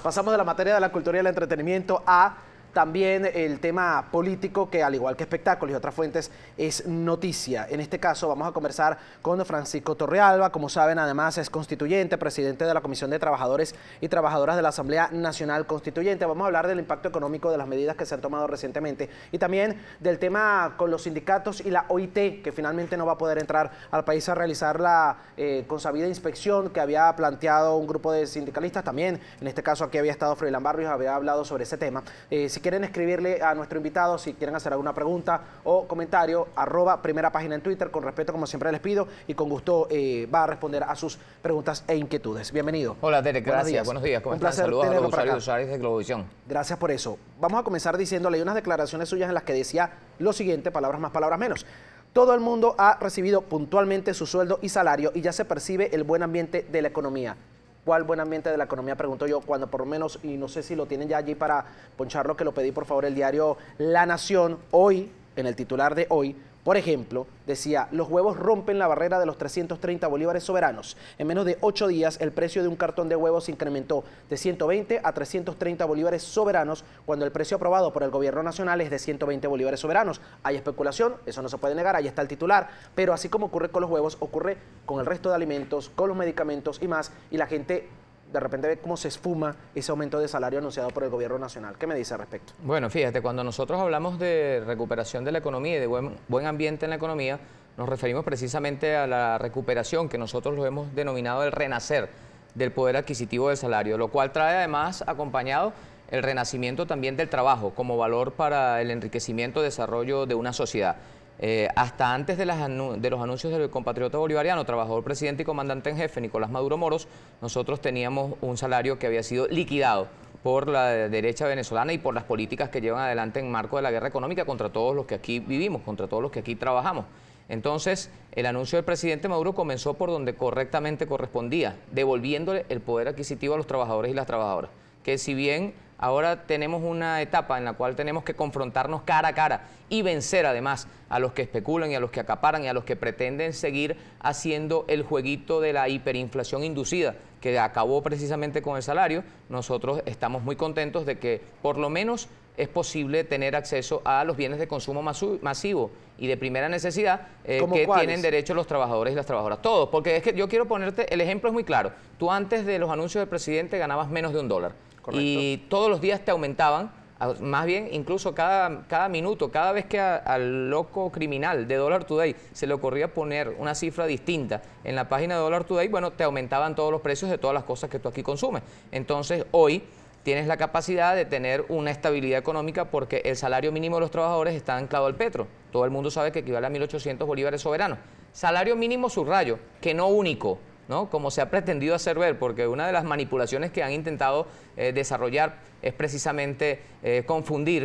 Pasamos de la materia de la cultura y el entretenimiento a también el tema político, que al igual que espectáculos y otras fuentes es noticia. En este caso vamos a conversar con Francisco Torrealba. Como saben, además es constituyente, presidente de la Comisión de Trabajadores y Trabajadoras de la Asamblea Nacional Constituyente. Vamos a hablar del impacto económico de las medidas que se han tomado recientemente y también del tema con los sindicatos y la OIT, que finalmente no va a poder entrar al país a realizar la consabida inspección que había planteado un grupo de sindicalistas. También, en este caso, aquí había estado Froilán Barrios, había hablado sobre ese tema. Si quieren escribirle a nuestro invitado, si quieren hacer alguna pregunta o comentario, @primera página en Twitter. Con respeto, como siempre les pido, y con gusto va a responder a sus preguntas e inquietudes. Bienvenido. Hola, Derek, gracias. Buenos días. ¿Cómo estás? Saludos a los usuarios de Globovisión. Gracias por eso. Vamos a comenzar diciéndole unas declaraciones suyas en las que decía lo siguiente, palabras más, palabras menos. Todo el mundo ha recibido puntualmente su sueldo y salario y ya se percibe el buen ambiente de la economía. ¿Cuál buen ambiente de la economía? Pregunto yo, cuando por lo menos, y no sé si lo tienen ya allí para poncharlo, que lo pedí por favor, el diario La Nación, hoy, en el titular de hoy, por ejemplo, decía, los huevos rompen la barrera de los 330 bolívares soberanos. En menos de 8 días, el precio de un cartón de huevos se incrementó de 120 a 330 bolívares soberanos, cuando el precio aprobado por el gobierno nacional es de 120 bolívares soberanos. Hay especulación, eso no se puede negar, ahí está el titular, pero así como ocurre con los huevos, ocurre con el resto de alimentos, con los medicamentos y más, y la gente de repente ve cómo se esfuma ese aumento de salario anunciado por el gobierno nacional. ¿Qué me dice al respecto? Bueno, fíjate, cuando nosotros hablamos de recuperación de la economía y de buen ambiente en la economía, nos referimos precisamente a la recuperación que nosotros lo hemos denominado el renacer del poder adquisitivo del salario, lo cual trae además acompañado el renacimiento también del trabajo como valor para el enriquecimiento y desarrollo de una sociedad. Hasta antes de los anuncios del compatriota bolivariano, trabajador, presidente y comandante en jefe, Nicolás Maduro Moros, nosotros teníamos un salario que había sido liquidado por la derecha venezolana y por las políticas que llevan adelante en marco de la guerra económica contra todos los que aquí vivimos, contra todos los que aquí trabajamos. Entonces, el anuncio del presidente Maduro comenzó por donde correctamente correspondía, devolviéndole el poder adquisitivo a los trabajadores y las trabajadoras, que si bien ahora tenemos una etapa en la cual tenemos que confrontarnos cara a cara y vencer además a los que especulan y a los que acaparan y a los que pretenden seguir haciendo el jueguito de la hiperinflación inducida que acabó precisamente con el salario. Nosotros estamos muy contentos de que por lo menos es posible tener acceso a los bienes de consumo masivo y de primera necesidad que tienen derecho los trabajadores y las trabajadoras. Todos, porque es que yo quiero ponerte, el ejemplo es muy claro. Tú antes de los anuncios del presidente ganabas menos de $1. Correcto. Y todos los días te aumentaban, más bien incluso cada minuto, cada vez que al loco criminal de Dollar Today se le ocurría poner una cifra distinta en la página de Dollar Today, bueno, te aumentaban todos los precios de todas las cosas que tú aquí consumes. Entonces, hoy tienes la capacidad de tener una estabilidad económica porque el salario mínimo de los trabajadores está anclado al petro. Todo el mundo sabe que equivale a 1.800 bolívares soberanos. Salario mínimo subrayo, que no único, ¿no? Como se ha pretendido hacer ver, porque una de las manipulaciones que han intentado desarrollar es precisamente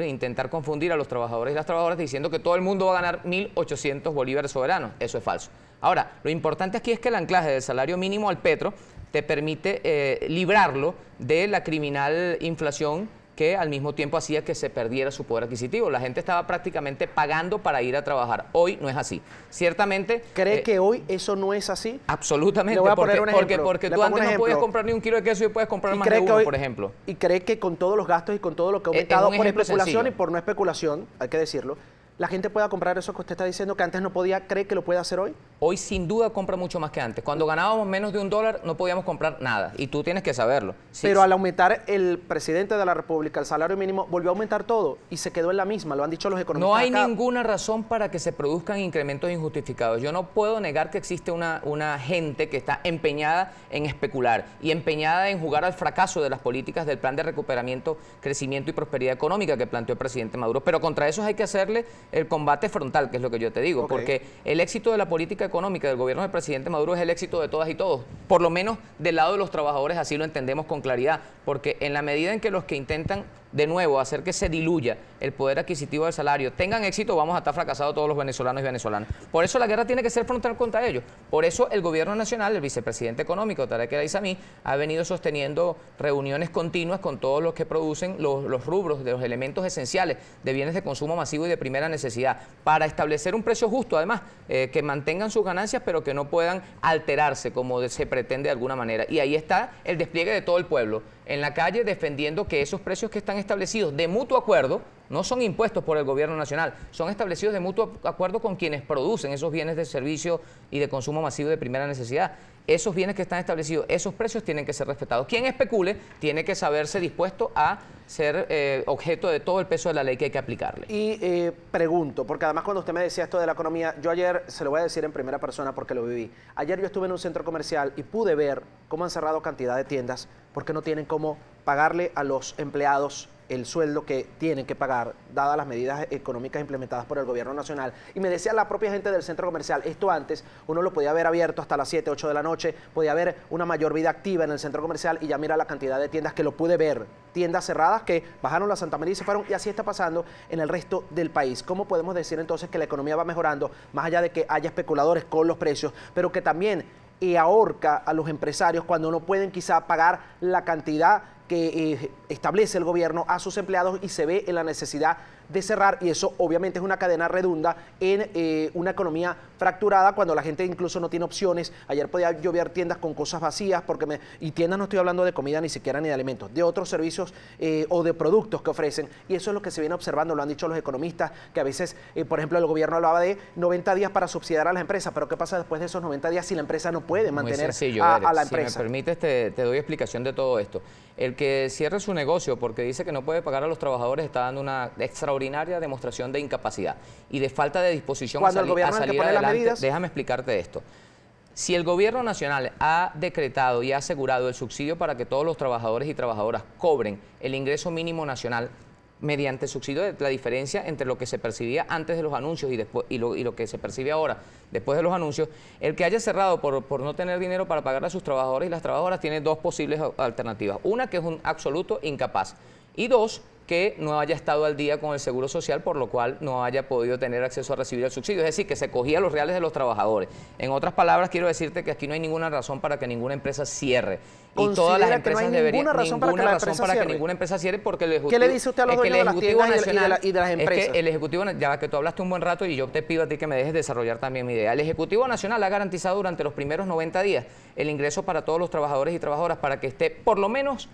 intentar confundir a los trabajadores y las trabajadoras diciendo que todo el mundo va a ganar 1.800 bolívares soberanos. Eso es falso. Ahora, lo importante aquí es que el anclaje del salario mínimo al petro te permite librarlo de la criminal inflación que al mismo tiempo hacía que se perdiera su poder adquisitivo. La gente estaba prácticamente pagando para ir a trabajar. Hoy no es así. Ciertamente... ¿Cree que hoy eso no es así? Absolutamente. Le voy a poner un ejemplo. Porque tú antes no podías comprar ni un kilo de queso y hoy puedes comprar más de uno, por ejemplo. ¿Y cree que con todos los gastos y con todo lo que ha aumentado por especulación y por no especulación, hay que decirlo, la gente pueda comprar eso que usted está diciendo que antes no podía, cree que lo puede hacer hoy? Hoy sin duda compra mucho más que antes. Cuando ganábamos menos de $1 no podíamos comprar nada y tú tienes que saberlo. Sí, pero al aumentar el presidente de la República el salario mínimo, volvió a aumentar todo y se quedó en la misma, lo han dicho los economistas. No hay ninguna razón para que se produzcan incrementos injustificados. Yo no puedo negar que existe una gente que está empeñada en especular y empeñada en jugar al fracaso de las políticas del plan de recuperamiento, crecimiento y prosperidad económica que planteó el presidente Maduro. Pero contra eso hay que hacerle el combate frontal, que es lo que yo te digo, porque el éxito de la política económica del gobierno del presidente Maduro es el éxito de todas y todos, por lo menos del lado de los trabajadores así lo entendemos con claridad, porque en la medida en que los que intentan de nuevo hacer que se diluya el poder adquisitivo del salario tengan éxito, vamos a estar fracasados todos los venezolanos y venezolanas. Por eso la guerra tiene que ser frontal contra ellos. Por eso el gobierno nacional, el vicepresidente económico, Tarek El Aissami, ha venido sosteniendo reuniones continuas con todos los que producen los rubros de los elementos esenciales de bienes de consumo masivo y de primera necesidad, para establecer un precio justo, además, que mantengan sus ganancias, pero que no puedan alterarse como se pretende de alguna manera. Y ahí está el despliegue de todo el pueblo. en la calle defendiendo que esos precios que están establecidos de mutuo acuerdo no son impuestos por el gobierno nacional, son establecidos de mutuo acuerdo con quienes producen esos bienes de servicio y de consumo masivo de primera necesidad. Esos bienes que están establecidos, esos precios tienen que ser respetados. Quien especule tiene que saberse dispuesto a ser objeto de todo el peso de la ley que hay que aplicarle. Y pregunto, porque además cuando usted me decía esto de la economía, yo ayer, se lo voy a decir en primera persona porque lo viví, ayer yo estuve en un centro comercial y pude ver cómo han cerrado cantidad de tiendas porque no tienen cómo pagarle a los empleados el sueldo que tienen que pagar, dadas las medidas económicas implementadas por el gobierno nacional. Y me decía la propia gente del centro comercial, esto antes uno lo podía ver abierto hasta las 7, 8 de la noche, podía haber una mayor vida activa en el centro comercial y ya mira la cantidad de tiendas que lo pude ver, tiendas cerradas que bajaron la Santa María y se fueron, y así está pasando en el resto del país. ¿Cómo podemos decir entonces que la economía va mejorando, más allá de que haya especuladores con los precios, pero que también ahorca a los empresarios cuando no pueden quizá pagar la cantidad que establece el gobierno a sus empleados y se ve en la necesidad de cerrar, y eso obviamente es una cadena redunda en una economía fracturada cuando la gente incluso no tiene opciones? Ayer podía yo ver tiendas con cosas vacías, y tiendas no estoy hablando de comida ni siquiera ni de alimentos, de otros servicios o de productos que ofrecen, y eso es lo que se viene observando, lo han dicho los economistas, que a veces, por ejemplo, el gobierno hablaba de 90 días para subsidiar a las empresas, pero ¿qué pasa después de esos 90 días si la empresa no puede mantener a la empresa? Si me permites, te doy explicación de todo esto. El que cierre su negocio porque dice que no puede pagar a los trabajadores está dando una extraordinaria demostración de incapacidad y de falta de disposición a salir adelante. Déjame explicarte esto. Si el gobierno nacional ha decretado y ha asegurado el subsidio para que todos los trabajadores y trabajadoras cobren el ingreso mínimo nacional mediante subsidio de la diferencia entre lo que se percibía antes de los anuncios y lo que se percibe ahora después de los anuncios, el que haya cerrado por no tener dinero para pagar a sus trabajadores y las trabajadoras tiene dos posibles alternativas. Una, que es un absoluto incapaz, y dos, que no haya estado al día con el Seguro Social, por lo cual no haya podido tener acceso a recibir el subsidio. Es decir, que se cogía los reales de los trabajadores. En otras palabras, quiero decirte que aquí no hay ninguna razón para que ninguna empresa cierre. Y todas las empresas deberían... Ninguna razón para que ninguna empresa cierre, porque el Ejecutivo... ¿Qué le dice usted a los dueños de las tiendas y de las empresas? Es que el Ejecutivo, ya que tú hablaste un buen rato y yo te pido a ti que me dejes desarrollar también mi idea. El Ejecutivo Nacional ha garantizado durante los primeros 90 días el ingreso para todos los trabajadores y trabajadoras para que esté por lo menos,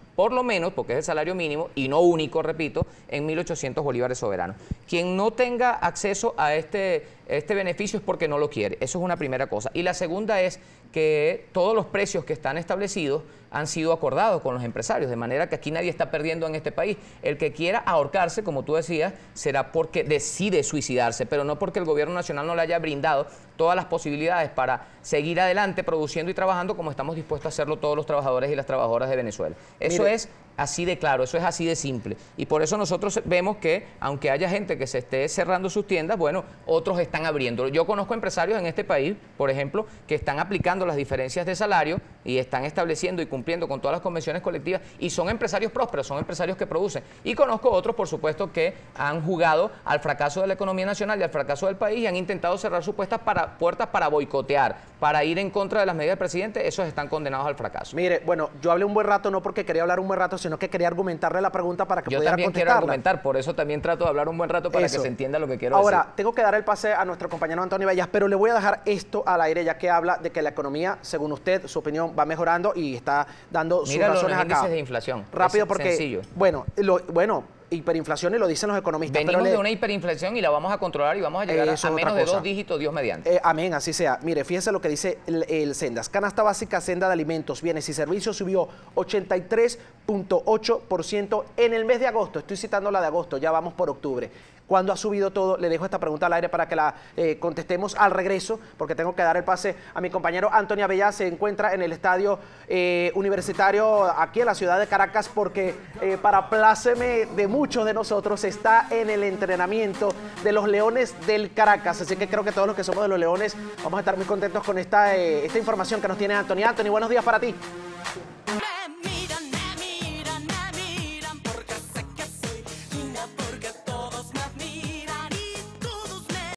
porque es el salario mínimo y no único, repito, en 1.800 bolívares soberanos. Quien no tenga acceso a este beneficio es porque no lo quiere. Eso es una primera cosa. Y la segunda es que todos los precios que están establecidos han sido acordados con los empresarios, de manera que aquí nadie está perdiendo en este país. El que quiera ahorcarse, como tú decías, será porque decide suicidarse, pero no porque el gobierno nacional no le haya brindado todas las posibilidades para seguir adelante produciendo y trabajando como estamos dispuestos a hacerlo todos los trabajadores y las trabajadoras de Venezuela. Eso es así de claro, eso es así de simple. Y por eso nosotros vemos que, aunque haya gente que se esté cerrando sus tiendas, bueno, otros están abriendo. Yo conozco empresarios en este país, por ejemplo, que están aplicando las diferencias de salario y están estableciendo y cumpliendo con todas las convenciones colectivas, y son empresarios prósperos, son empresarios que producen. Y conozco otros, por supuesto, que han jugado al fracaso de la economía nacional y al fracaso del país y han intentado cerrar sus puertas para boicotear, para ir en contra de las medidas del presidente. Esos están condenados al fracaso. Mire, bueno, yo hablé un buen rato, no porque quería hablar un buen rato, sino que quería argumentarle la pregunta para que pudiera contestarla. Yo también quiero argumentar, por eso también trato de hablar un buen rato para que se entienda lo que quiero decir. Ahora, tengo que dar el pase a nuestro compañero Antonio Vellas, pero le voy a dejar esto al aire, ya que habla de que la economía, según usted, su opinión, va mejorando y está dando sus razones acá. Mira los índices de inflación. Rápido, porque sencillo. Bueno, hiperinflación, y lo dicen los economistas. Venimos de una hiperinflación y la vamos a controlar y vamos a llegar a menos de 2 dígitos, Dios mediante. Amén, así sea. Mire, fíjese lo que dice el Sendas. Canasta básica Senda de alimentos, bienes y servicios subió 83.8% en el mes de agosto. Estoy citando la de agosto, ya vamos por octubre. ¿Cuándo ha subido todo? Le dejo esta pregunta al aire para que la contestemos al regreso, porque tengo que dar el pase a mi compañero Antonio Vellas. Se encuentra en el estadio universitario aquí en la ciudad de Caracas, porque para pláceme de muchos de nosotros está en el entrenamiento de los Leones del Caracas. Así que creo que todos los que somos de los Leones vamos a estar muy contentos con esta información que nos tiene Anthony. Anthony, buenos días para ti.